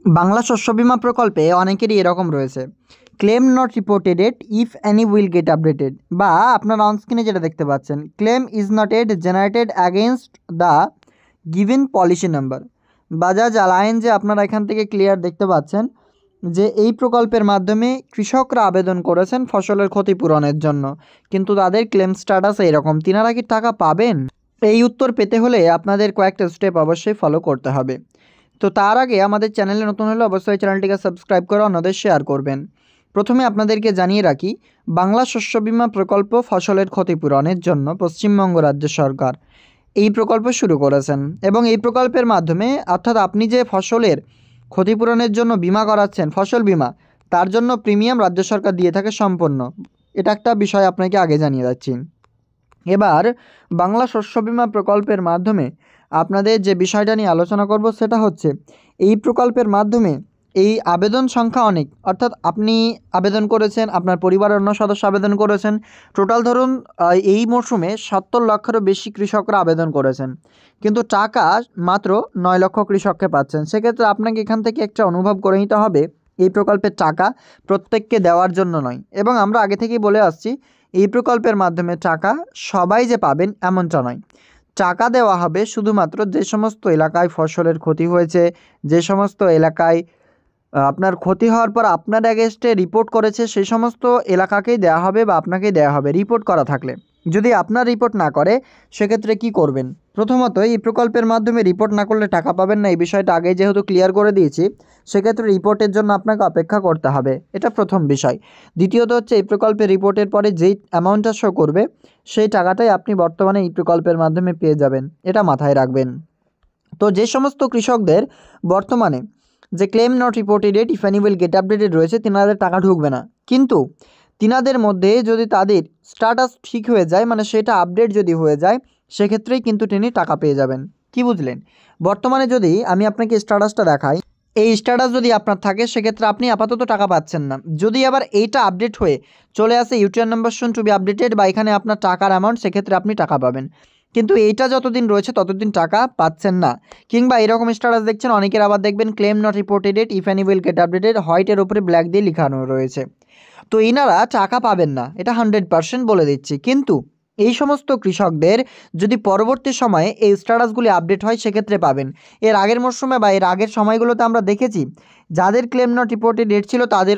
বাংলা শস্য বিমা প্রকল্পে অনেকেরই এরকম রয়েছে, claim not reported at if any will get updated, বা আপনার অনস্ক্রিনে যেটা দেখতে পাচ্ছেন, claim is not at generated against the given policy number. Bajaj অ্যালায়েন্সে আপনারা এখান থেকে ক্লিয়ার দেখতে পাচ্ছেন যে এই প্রকল্পের মাধ্যমে কৃষকরা আবেদন করেছেন ফসলের ক্ষতিপূরণের জন্য, কিন্তু তাদের ক্লেম স্ট্যাটাস এইরকম। তিনারা কি টাকা পাবেন? এই উত্তর পেতে হলে আপনাদের কয়েকটা স্টেপ অবশ্যই ফলো করতে হবে। তো তার আগে আমাদের চ্যানেলে নতুন হলে অবশ্যই চ্যানেলটিকে সাবস্ক্রাইব করে অন্যদের শেয়ার করবেন। প্রথমে আপনাদেরকে জানিয়ে রাখি, বাংলা শস্য বিমা প্রকল্প ফসলের ক্ষতিপূরণের জন্য পশ্চিমবঙ্গ রাজ্য সরকার এই প্রকল্প শুরু করেছেন, এবং এই প্রকল্পের মাধ্যমে অর্থাৎ আপনি যে ফসলের ক্ষতিপূরণের জন্য বিমা করাচ্ছেন, ফসল বিমা, তার জন্য প্রিমিয়াম রাজ্য সরকার দিয়ে থাকে সম্পূর্ণ। এটা একটা বিষয় আপনাকে আগে জানিয়ে যাচ্ছি। এবার বাংলা শস্য বিমা প্রকল্পের মাধ্যমে আপনাদের যে বিষয়টা নিয়ে আলোচনা করব সেটা হচ্ছে, এই প্রকল্পের মাধ্যমে এই আবেদন সংখ্যা অনেক, অর্থাৎ আপনি আবেদন করেছেন, আপনার পরিবারের অন্য সদস্য আবেদন করেছেন, টোটাল ধরুন এই মরশুমে 70 লক্ষেরও বেশি কৃষকরা আবেদন করেছেন, কিন্তু টাকা মাত্র 9 লক্ষ কৃষককে পাচ্ছেন। সেক্ষেত্রে আপনাকে এখান থেকে একটা অনুভব করে নিতে হবে, এই প্রকল্পের টাকা প্রত্যেককে দেওয়ার জন্য নয়। এবং আমরা আগে থেকেই বলে আসছি, এই প্রকল্পের মাধ্যমে টাকা সবাই যে পাবেন এমনটা নয়। টাকা দেওয়া হবে শুধুমাত্র যে সমস্ত এলাকায় ফসলের ক্ষতি হয়েছে, যে সমস্ত এলাকায় আপনার ক্ষতি হওয়ার পর আপনার অ্যাগেনস্টে রিপোর্ট করেছে, সেই সমস্ত এলাকাকেই দেওয়া হবে বা আপনাকেই দেওয়া হবে রিপোর্ট করা থাকলে। যদি আপনার রিপোর্ট না করে সেক্ষেত্রে কি করবেন? প্রথমত, এই প্রকল্পের মাধ্যমে রিপোর্ট না করলে টাকা পাবেন না, এই বিষয়টা আগে যেহেতু ক্লিয়ার করে দিয়েছি, সেক্ষেত্রে রিপোর্টের জন্য আপনাকে অপেক্ষা করতে হবে, এটা প্রথম বিষয়। দ্বিতীয়ত হচ্ছে, এই প্রকল্পের রিপোর্টের পরে যেই অ্যামাউন্টটা শো করবে সেই টাকাটাই আপনি বর্তমানে এই প্রকল্পের মাধ্যমে পেয়ে যাবেন, এটা মাথায় রাখবেন। তো যে সমস্ত কৃষকদের বর্তমানে যে claim not reported at if any will get updated রয়েছে, তিনাদের টাকা ঢুকবে না, কিন্তু তিনাদের মধ্যে যদি তাদের স্ট্যাটাস ঠিক হয়ে যায়, মানে সেটা আপডেট যদি হয়ে যায়, সেক্ষেত্রেই কিন্তু তিনি টাকা পেয়ে যাবেন। কি বুঝলেন? বর্তমানে যদি আমি আপনাকে স্ট্যাটাসটা দেখাই, এই স্ট্যাটাস যদি আপনার থাকে সেক্ষেত্রে আপনি আপাতত টাকা পাচ্ছেন না। যদি আবার এইটা আপডেট হয়ে চলে আসে ইউটিআর নাম্বার শুন টু বি আপডেটেড, বা এখানে আপনার টাকার অ্যামাউন্ট, সেক্ষেত্রে আপনি টাকা পাবেন। কিন্তু এইটা যতদিন রয়েছে ততদিন টাকা পাচ্ছেন না। কিংবা এরকম স্ট্যাটাস দেখছেন অনেকের, আবার দেখবেন claim not reported at if any will get updated, হোয়াইটের উপরে ব্ল্যাক দিয়ে লেখানো রয়েছে। তো এনারা টাকা পাবেন না, এটা 100% বলে দিচ্ছি। কিন্তু এই সমস্ত কৃষকদের যদি পরবর্তী সময়ে এই স্ট্যাটাসগুলি আপডেট হয় সেক্ষেত্রে পাবেন। এর আগের মরশুমে বা এর আগের সময়গুলোতে আমরা দেখেছি, যাদের ক্লেম নট রিপোর্টেড ডেট ছিল তাদের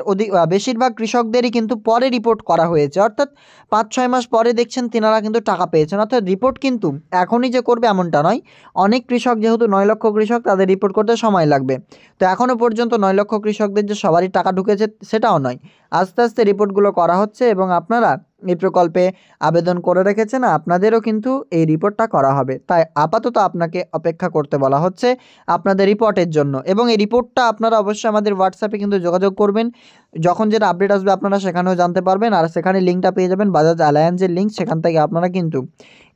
বেশিরভাগ কৃষকদেরই কিন্তু পরে রিপোর্ট করা হয়েছে, অর্থাৎ 5-6 মাস পরে দেখছেন তিনারা কিন্তু টাকা পেয়েছেন। অর্থাৎ রিপোর্ট কিন্তু এখনই যে করবে এমনটা নয়। অনেক কৃষক, যেহেতু 9 লক্ষ কৃষক, তাদের রিপোর্ট করতে সময় লাগবে। তো এখনও পর্যন্ত 9 লক্ষ কৃষকদের যে সবারই টাকা ঢুকেছে সেটাও নয়, আস্তে আস্তে রিপোর্টগুলো করা হচ্ছে, এবং আপনারা এই প্রকল্পে আবেদন করে রেখেছেন, আপনাদেরও কিন্তু এই রিপোর্টটা করা হবে। তাই আপাতত আপনাকে অপেক্ষা করতে বলা হচ্ছে আপনাদের রিপোর্টের জন্য, এবং এই রিপোর্টটা আপনারা অবশ্যই আমাদের হোয়াটসঅ্যাপে কিন্তু যোগাযোগ করবেন। যখন যেটা আপডেট আসবে আপনারা সেখানেও জানতে পারবেন, আর সেখানে লিঙ্কটা পেয়ে যাবেন বাজাজ অ্যালায়েন্সের লিঙ্ক, সেখান থেকে আপনারা কিন্তু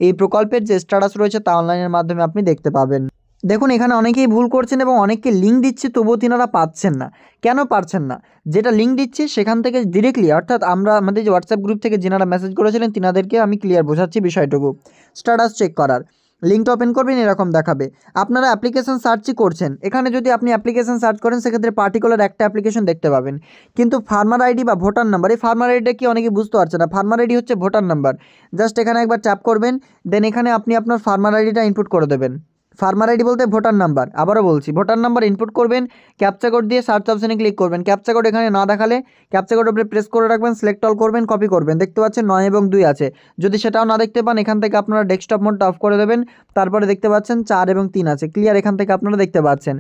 এই প্রকল্পের যে স্ট্যাটাস রয়েছে তা অনলাইনের মাধ্যমে আপনি দেখতে পাবেন। দেখুন, এখানে অনেকেই ভুল করছেন এবং অনেককে লিঙ্ক দিচ্ছে, তবুও তিনারা পাচ্ছেন না। কেন পারছেন না? যেটা লিঙ্ক দিচ্ছি সেখান থেকে ডিরেক্টলি, অর্থাৎ আমরা আমাদের যে হোয়াটসঅ্যাপ গ্রুপ থেকে যেনারা মেসেজ করেছিলেন তিনাদেরকে আমি ক্লিয়ার বোঝাচ্ছি বিষয়টুকু। স্ট্যাটাস চেক করার লিঙ্কটা ওপেন করবেন, এরকম দেখাবে। আপনারা অ্যাপ্লিকেশন সার্চই করছেন, এখানে যদি আপনি অ্যাপ্লিকেশন সার্চ করেন সেক্ষেত্রে পার্টিকুলার একটা অ্যাপ্লিকেশন দেখতে পাবেন, কিন্তু ফার্মার আইডি বা ভোটার নাম্বার, এই ফার্মার আইডিটা কি অনেকে বুঝতে পারছে না। ফার্মার আইডি হচ্ছে ভোটার নাম্বার। জাস্ট এখানে একবার ট্যাপ করবেন, দেন এখানে আপনি আপনার ফার্মার আইডিটা ইনপুট করে দেবেন। ফার্মার আইডি বলতে ভোটার নাম্বার, আবারও বলছি ভোটার নাম্বার ইনপুট করবেন, ক্যাপচা কোড দিয়ে সার্চ অপশনে ক্লিক করবেন। ক্যাপচা কোড এখানে না দেখালে ক্যাপচা কোড উপরে প্রেস করে রাখবেন, সিলেক্ট অল করবেন, কপি করবেন। দেখতে পাচ্ছেন 9 এবং 2 আছে। যদি সেটাও না দেখতে পান, এখান থেকে আপনারা ডেস্কটপ মোডটা অফ করে দেবেন। তারপরে দেখতে পাচ্ছেন 4 এবং 3 আছে, ক্লিয়ার, এখান থেকে আপনারা দেখতে পাচ্ছেন।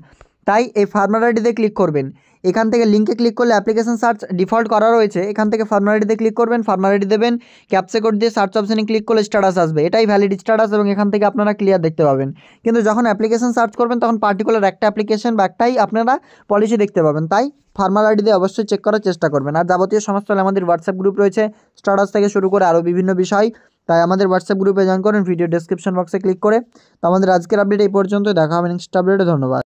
তাই এই ফার্মার আইডিতে ক্লিক করবেন। এখান থেকে লিঙ্কে ক্লিক করলে অ্যাপ্লিকেশন সার্চ ডিফল্ট করা রয়েছে, এখান থেকে ফার্মার আইডিতে ক্লিক করবেন, ফার্মার আইডি দেবেন, ক্যাপচা কোড দিয়ে সার্চ অপশনে ক্লিক করলে স্ট্যাটাস আসবে, এটাই ভ্যালিড স্ট্যাটাস, এবং এখান থেকে আপনারা ক্লিয়ার দেখতে পাবেন। কিন্তু যখন অ্যাপ্লিকেশন সার্চ করবেন তখন পার্টিকুলার একটা অ্যাপ্লিকেশন বা একটাই আপনারা পলিসি দেখতে পাবেন। তাই ফার্মার আইডি দিয়ে অবশ্যই চেক করার চেষ্টা করবেন। আর যাবতীয় সমস্যা হলে আমাদের হোয়াটসঅ্যাপ গ্রুপ রয়েছে, স্ট্যাটাস থেকে শুরু করে আরও বিভিন্ন বিষয়, তাই আমাদের হোয়াটসঅ্যাপ গ্রুপে জয়েন করেন ভিডিও ডেসক্রিপশন বক্সে ক্লিক করে। তো আমাদের আজকের আপডেট এই পর্যন্ত, দেখা হবে নেক্সট আপডেটে। ধন্যবাদ।